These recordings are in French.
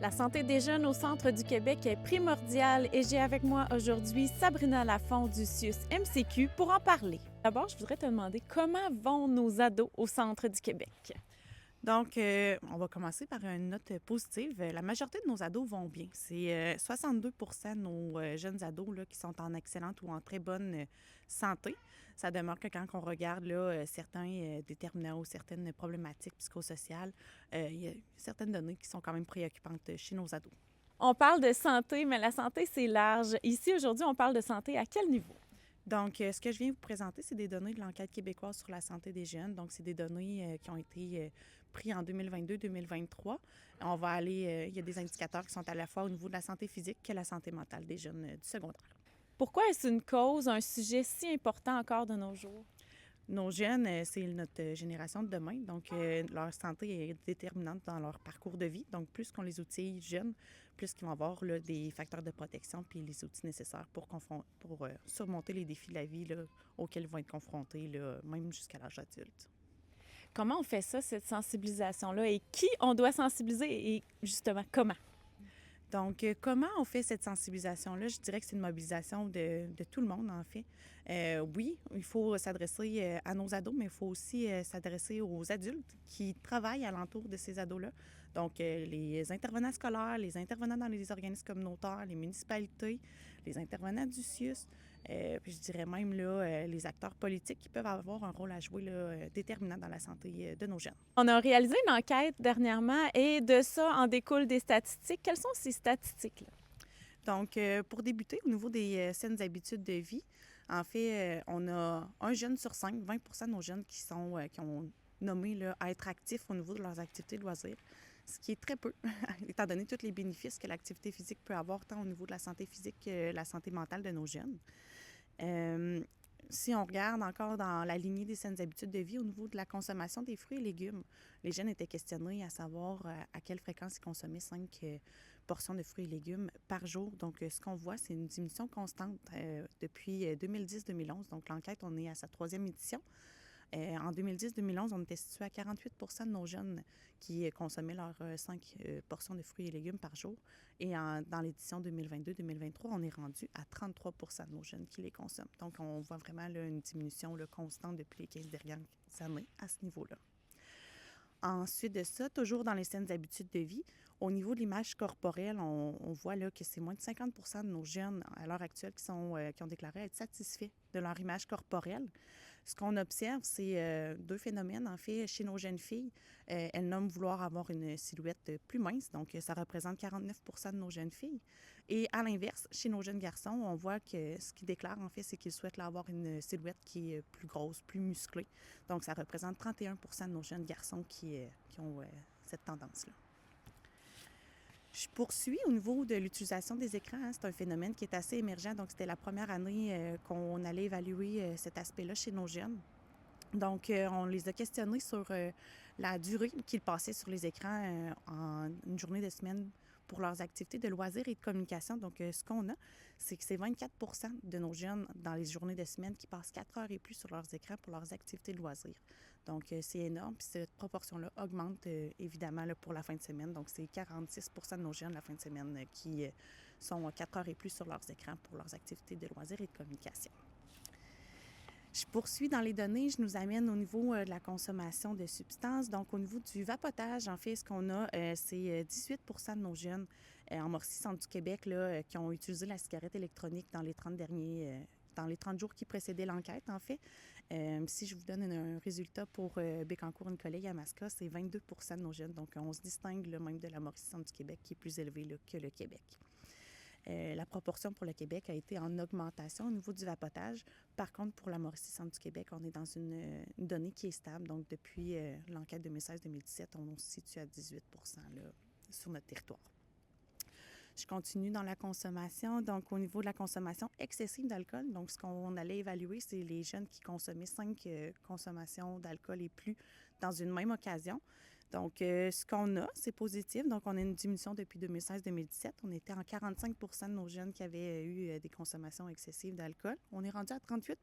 La santé des jeunes au centre du Québec est primordiale et j'ai avec moi aujourd'hui Sabrina Lafont du CIUS MCQ pour en parler. D'abord, je voudrais te demander comment vont nos ados au centre du Québec? Donc, on va commencer par une note positive. La majorité de nos ados vont bien. C'est 62 de nos jeunes ados là, qui sont en excellente ou en très bonne santé. Ça demeure que quand on regarde là, certains déterminants ou certaines problématiques psychosociales, il y a certaines données qui sont quand même préoccupantes chez nos ados. On parle de santé, mais la santé, c'est large. Ici, aujourd'hui, on parle de santé à quel niveau? Donc, ce que je viens vous présenter, c'est des données de l'enquête québécoise sur la santé des jeunes. Donc, c'est des données qui ont été prises en 2022-2023. On va aller, il y a des indicateurs qui sont à la fois au niveau de la santé physique que la santé mentale des jeunes du secondaire. Pourquoi est-ce une cause, un sujet si important encore de nos jours? Nos jeunes, c'est notre génération de demain. Donc, leur santé est déterminante dans leur parcours de vie. Donc, plus qu'on les outille jeunes, plus qu'ils vont avoir là, des facteurs de protection puis les outils nécessaires pour surmonter les défis de la vie là, auxquels ils vont être confrontés, là, même jusqu'à l'âge adulte. Comment on fait ça, cette sensibilisation-là, et qui on doit sensibiliser et justement comment? Donc, comment on fait cette sensibilisation-là? Je dirais que c'est une mobilisation de tout le monde, en fait. Oui, il faut s'adresser à nos ados, mais il faut aussi s'adresser aux adultes qui travaillent alentour de ces ados-là. Donc, les intervenants scolaires, les intervenants dans les organismes communautaires, les municipalités, les intervenants du CIUS, puis je dirais même là, les acteurs politiques qui peuvent avoir un rôle à jouer là, déterminant dans la santé de nos jeunes. On a réalisé une enquête dernièrement et de ça en découlent des statistiques. Quelles sont ces statistiques-là? Donc, pour débuter, au niveau des saines habitudes de vie, en fait, on a un jeune sur 5, 20 de nos jeunes qui ont nommé là, à être actifs au niveau de leurs activités de loisirs, ce qui est très peu, étant donné tous les bénéfices que l'activité physique peut avoir, tant au niveau de la santé physique que la santé mentale de nos jeunes. Euh, Si on regarde encore dans la lignée des saines habitudes de vie au niveau de la consommation des fruits et légumes, les jeunes étaient questionnés à savoir à quelle fréquence ils consommaient 5 portions de fruits et légumes par jour. Donc, ce qu'on voit, c'est une diminution constante depuis 2010-2011. Donc, l'enquête, on est à sa troisième édition. En 2010-2011, on était situé à 48 de nos jeunes qui consommaient leurs 5 portions de fruits et légumes par jour. Et dans l'édition 2022-2023, on est rendu à 33 de nos jeunes qui les consomment. Donc, on voit vraiment là, une diminution là, constante depuis les 15 dernières années à ce niveau-là. Ensuite de ça, toujours dans les saines habitudes de vie, au niveau de l'image corporelle, on voit là, que c'est moins de 50 de nos jeunes à l'heure actuelle qui ont déclaré être satisfaits de leur image corporelle. Ce qu'on observe, c'est deux phénomènes. En fait, chez nos jeunes filles, elles nomment vouloir avoir une silhouette plus mince, donc ça représente 49 de nos jeunes filles. Et à l'inverse, chez nos jeunes garçons, on voit que ce qu'ils déclarent, en fait, c'est qu'ils souhaitent là, avoir une silhouette qui est plus grosse, plus musclée. Donc, ça représente 31 de nos jeunes garçons qui ont cette tendance-là. Je poursuis au niveau de l'utilisation des écrans. Hein. C'est un phénomène qui est assez émergent. Donc, c'était la première année qu'on allait évaluer cet aspect-là chez nos jeunes. Donc, on les a questionnés sur la durée qu'ils passaient sur les écrans en une journée de semaine pour leurs activités de loisirs et de communication. Donc, ce qu'on a, c'est que c'est 24 de nos jeunes dans les journées de semaine qui passent 4 heures et plus sur leurs écrans pour leurs activités de loisirs. Donc, c'est énorme. Puis cette proportion-là augmente évidemment là, pour la fin de semaine. Donc, c'est 46 de nos jeunes la fin de semaine qui sont 4 heures et plus sur leurs écrans pour leurs activités de loisirs et de communication. Je poursuis dans les données, je nous amène au niveau de la consommation de substances. Donc, au niveau du vapotage, en fait, ce qu'on a, c'est 18 de nos jeunes en Mauricie, centre du Québec, là, qui ont utilisé la cigarette électronique dans les 30 dans les 30 jours qui précédaient l'enquête, en fait. Si je vous donne un résultat pour Bécancour-Nicolet et Yamaska, c'est 22 de nos jeunes. Donc, on se distingue là, même de la Mauricie, centre du Québec, qui est plus élevée là, que le Québec. La proportion pour le Québec a été en augmentation au niveau du vapotage. Par contre, pour la Mauricie centre du Québec, on est dans une donnée qui est stable. Donc, depuis l'enquête 2016-2017, on se situe à 18 là, sur notre territoire. Je continue dans la consommation. Donc, au niveau de la consommation excessive d'alcool, donc ce qu'on allait évaluer, c'est les jeunes qui consommaient 5 consommations d'alcool et plus dans une même occasion. Donc, ce qu'on a, c'est positif. Donc, on a une diminution depuis 2016-2017. On était en 45 de nos jeunes qui avaient eu des consommations excessives d'alcool. On est rendu à 38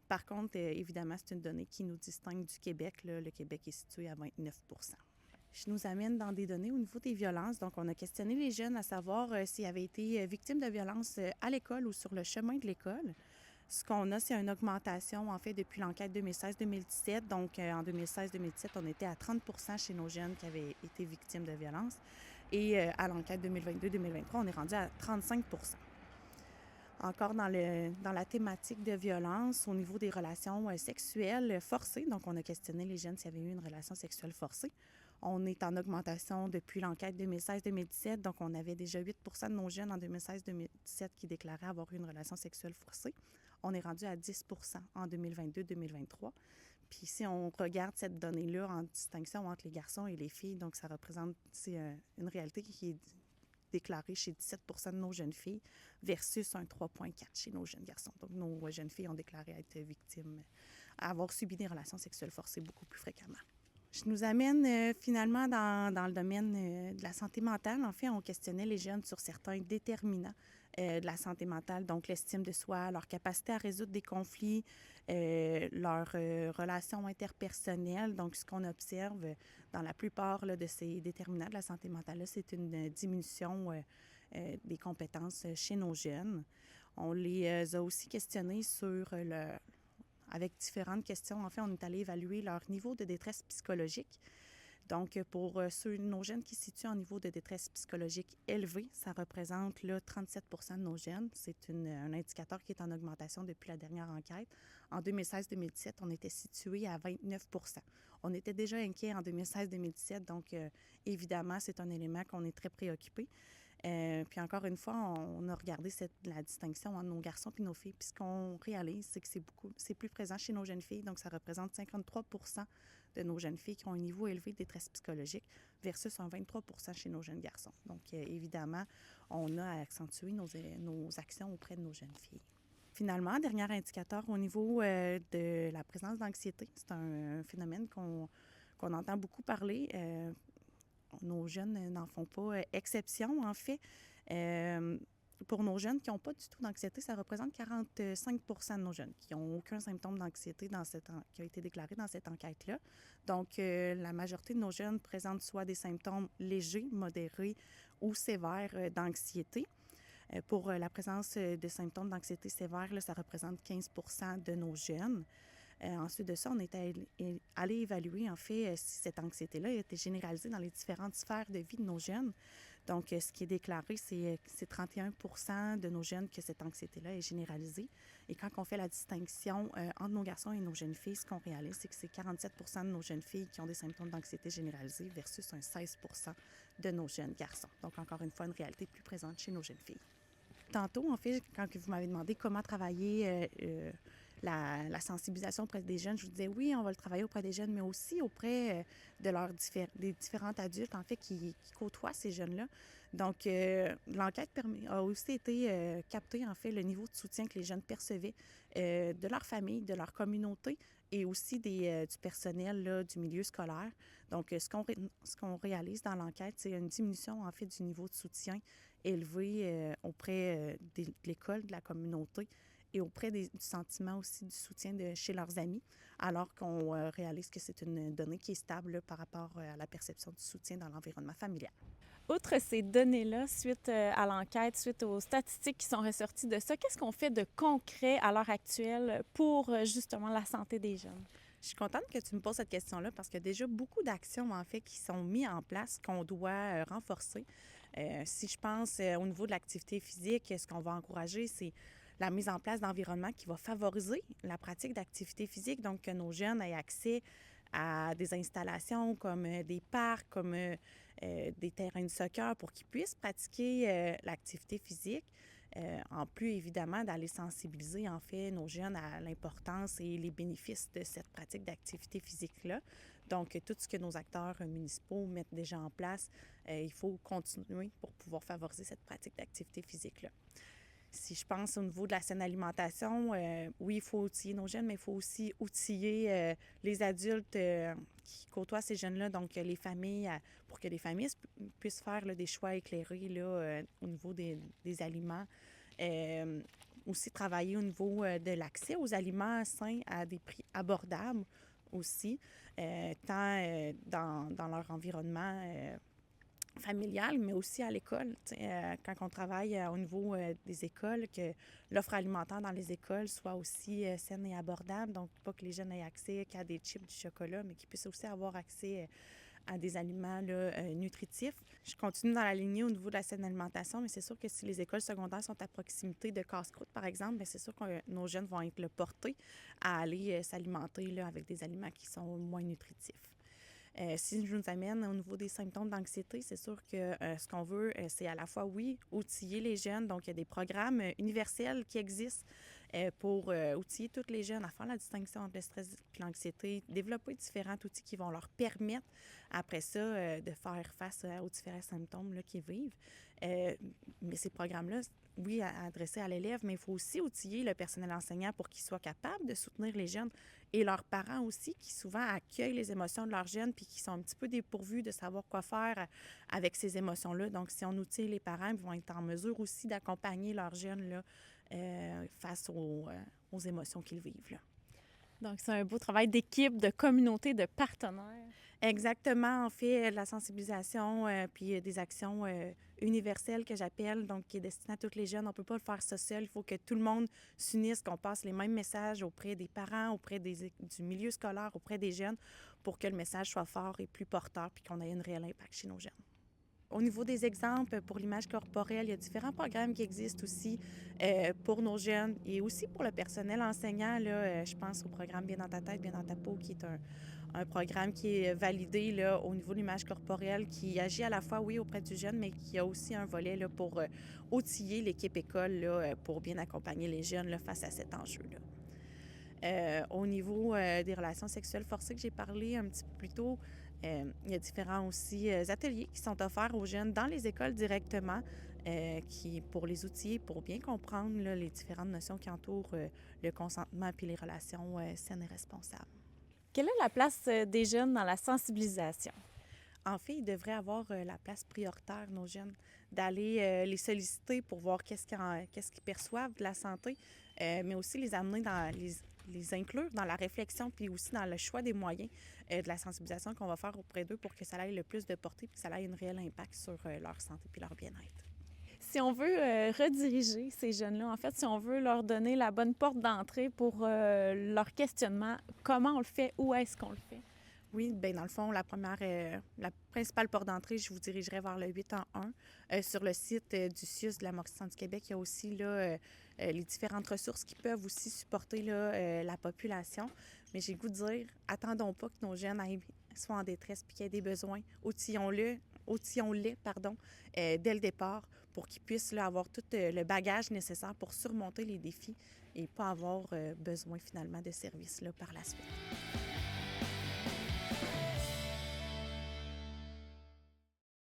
Par contre, évidemment, c'est une donnée qui nous distingue du Québec. Là. Le Québec est situé à 29 Je nous amène dans des données au niveau des violences. Donc, on a questionné les jeunes à savoir s'ils avaient été victimes de violences à l'école ou sur le chemin de l'école. Ce qu'on a, c'est une augmentation, en fait, depuis l'enquête 2016-2017. Donc, en 2016-2017, on était à 30 chez nos jeunes qui avaient été victimes de violences. Et à l'enquête 2022-2023, on est rendu à 35. Encore dans la thématique de violence au niveau des relations sexuelles forcées. Donc, on a questionné les jeunes s'il y avait eu une relation sexuelle forcée. On est en augmentation depuis l'enquête 2016-2017. Donc, on avait déjà 8 de nos jeunes en 2016-2017 qui déclaraient avoir eu une relation sexuelle forcée. On est rendu à 10 en 2022-2023. Puis si on regarde cette donnée-là en distinction entre les garçons et les filles, donc ça représente une réalité qui est déclarée chez 17 de nos jeunes filles versus un 3,4 chez nos jeunes garçons. Donc, nos jeunes filles ont déclaré être victimes, avoir subi des relations sexuelles forcées beaucoup plus fréquemment. Je nous amène finalement dans le domaine de la santé mentale. En fait, on questionnait les jeunes sur certains déterminants de la santé mentale, donc l'estime de soi, leur capacité à résoudre des conflits, leurs relations interpersonnelles. Donc, ce qu'on observe dans la plupart de ces déterminants de la santé mentale, c'est une diminution des compétences chez nos jeunes. On les a aussi questionnés avec différentes questions. En fait, on est allé évaluer leur niveau de détresse psychologique. Donc, pour nos jeunes qui se situent en niveau de détresse psychologique élevé, ça représente là, 37 de nos jeunes. C'est un indicateur qui est en augmentation depuis la dernière enquête. En 2016-2017, on était situé à 29 On était déjà inquiet en 2016-2017, donc évidemment, c'est un élément qu'on est très préoccupé. Puis encore une fois, on a regardé la distinction entre nos garçons et nos filles. Puis ce qu'on réalise, c'est que c'est plus présent chez nos jeunes filles. Donc, ça représente 53 de nos jeunes filles qui ont un niveau élevé de détresse psychologique versus un 23 chez nos jeunes garçons. Donc, évidemment, on a à accentuer nos actions auprès de nos jeunes filles. Finalement, dernier indicateur au niveau de la présence d'anxiété. C'est un phénomène qu'on entend beaucoup parler. Nos jeunes n'en font pas exception, en fait. Pour nos jeunes qui n'ont pas du tout d'anxiété, ça représente 45 de nos jeunes qui n'ont aucun symptôme d'anxiété qui a été déclaré dans cette enquête-là. Donc, la majorité de nos jeunes présentent soit des symptômes légers, modérés ou sévères d'anxiété. Pour la présence de symptômes d'anxiété sévère, là, ça représente 15 de nos jeunes. Ensuite de ça, on est allé évaluer, en fait, si cette anxiété-là était généralisée dans les différentes sphères de vie de nos jeunes. Donc, ce qui est déclaré, c'est 31 de nos jeunes que cette anxiété-là est généralisée. Et quand on fait la distinction entre nos garçons et nos jeunes filles, ce qu'on réalise, c'est que c'est 47 de nos jeunes filles qui ont des symptômes d'anxiété généralisée versus un 16 de nos jeunes garçons. Donc, encore une fois, une réalité plus présente chez nos jeunes filles. Tantôt, en fait, quand vous m'avez demandé comment travailler la sensibilisation auprès des jeunes, je vous disais oui, on va le travailler auprès des jeunes, mais aussi auprès des différents adultes, en fait, qui côtoient ces jeunes-là. Donc, l'enquête a aussi été capter, en fait, le niveau de soutien que les jeunes percevaient de leur famille, de leur communauté et aussi du personnel là, du milieu scolaire. Donc, ce qu'on réalise dans l'enquête, c'est une diminution, en fait, du niveau de soutien élevé auprès de l'école, de la communauté et auprès du sentiment aussi du soutien chez leurs amis, alors qu'on réalise que c'est une donnée qui est stable là, par rapport à la perception du soutien dans l'environnement familial. Outre ces données-là, suite à l'enquête, suite aux statistiques qui sont ressorties de ça, qu'est-ce qu'on fait de concret à l'heure actuelle pour justement la santé des jeunes? Je suis contente que tu me poses cette question-là parce qu'il y a déjà beaucoup d'actions, en fait, qui sont mises en place qu'on doit renforcer. Si je pense au niveau de l'activité physique, ce qu'on va encourager, c'est la mise en place d'environnements qui va favoriser la pratique d'activité physique, donc que nos jeunes aient accès à des installations comme des parcs, comme des terrains de soccer pour qu'ils puissent pratiquer l'activité physique. En plus, évidemment, d'aller sensibiliser, en fait, nos jeunes à l'importance et les bénéfices de cette pratique d'activité physique-là. Donc, tout ce que nos acteurs municipaux mettent déjà en place, il faut continuer pour pouvoir favoriser cette pratique d'activité physique-là. Si je pense au niveau de la saine alimentation, oui, il faut outiller nos jeunes, mais il faut aussi outiller les adultes qui côtoient ces jeunes-là, donc les familles, pour que les familles puissent faire là, des choix éclairés là, au niveau des aliments. Aussi travailler au niveau de l'accès aux aliments sains à des prix abordables aussi, tant dans leur environnement environnement familial, mais aussi à l'école. Quand on travaille au niveau des écoles, que l'offre alimentaire dans les écoles soit aussi saine et abordable. Donc, pas que les jeunes aient accès qu'à des chips, du chocolat, mais qu'ils puissent aussi avoir accès à des aliments là, nutritifs. Je continue dans la lignée au niveau de la saine alimentation, mais c'est sûr que si les écoles secondaires sont à proximité de casse-croûte, par exemple, bien, c'est sûr que nos jeunes vont être portés à aller s'alimenter là, avec des aliments qui sont moins nutritifs. Si je nous amène au niveau des symptômes d'anxiété, c'est sûr que ce qu'on veut, c'est à la fois, oui, outiller les jeunes. Donc, il y a des programmes universels qui existent pour outiller tous les jeunes à faire la distinction entre le stress et l'anxiété, développer différents outils qui vont leur permettre, après ça, de faire face aux différents symptômes là, qu'ils vivent. Mais ces programmes-là, oui, adressés à l'élève, mais il faut aussi outiller le personnel enseignant pour qu'il soit capable de soutenir les jeunes et leurs parents aussi, qui souvent accueillent les émotions de leurs jeunes puis qui sont un petit peu dépourvus de savoir quoi faire avec ces émotions-là. Donc, si on outille les parents, ils vont être en mesure aussi d'accompagner leurs jeunes là, face aux émotions qu'ils vivent. Là. Donc, c'est un beau travail d'équipe, de communauté, de partenaires. Exactement, en fait, la sensibilisation, puis des actions universelles que j'appelle, donc qui est destinée à tous les jeunes. On ne peut pas le faire ça seul. Il faut que tout le monde s'unisse, qu'on passe les mêmes messages auprès des parents, du milieu scolaire, auprès des jeunes, pour que le message soit fort et plus porteur, puis qu'on ait un réel impact chez nos jeunes. Au niveau des exemples pour l'image corporelle, il y a différents programmes qui existent aussi pour nos jeunes et aussi pour le personnel enseignant. Là, je pense au programme Bien dans ta tête, bien dans ta peau, qui est un programme qui est validé là, au niveau de l'image corporelle, qui agit à la fois, oui, auprès du jeune, mais qui a aussi un volet là, pour outiller l'équipe école là, pour bien accompagner les jeunes là, face à cet enjeu-là. Au niveau des relations sexuelles forcées que j'ai parlé un petit peu plus tôt, il y a différents aussi ateliers qui sont offerts aux jeunes dans les écoles directement, pour les outiller, pour bien comprendre là, les différentes notions qui entourent le consentement et les relations saines et responsables. Quelle est la place des jeunes dans la sensibilisation? En fait, ils devraient avoir la place prioritaire, nos jeunes, d'aller les solliciter pour voir qu'est-ce qu'ils perçoivent de la santé, mais aussi les amener les inclure dans la réflexion puis aussi dans le choix des moyens de la sensibilisation qu'on va faire auprès d'eux pour que ça ait le plus de portée puis que ça ait un réel impact sur leur santé puis leur bien-être. Si on veut rediriger ces jeunes-là, en fait, si on veut leur donner la bonne porte d'entrée pour leur questionnement, comment on le fait? Où est-ce qu'on le fait? Oui, bien dans le fond, la principale porte d'entrée, je vous dirigerai vers le 8 en 1. Sur le site du CIUS de la Mauricie du Québec, il y a aussi là, les différentes ressources qui peuvent aussi supporter là, la population. Mais j'ai le goût de dire, attendons pas que nos jeunes soient en détresse et qu'ils aient des besoins. Outillons-les, dès le départ pour qu'ils puissent là, avoir tout le bagage nécessaire pour surmonter les défis et pas avoir besoin finalement de services là, par la suite.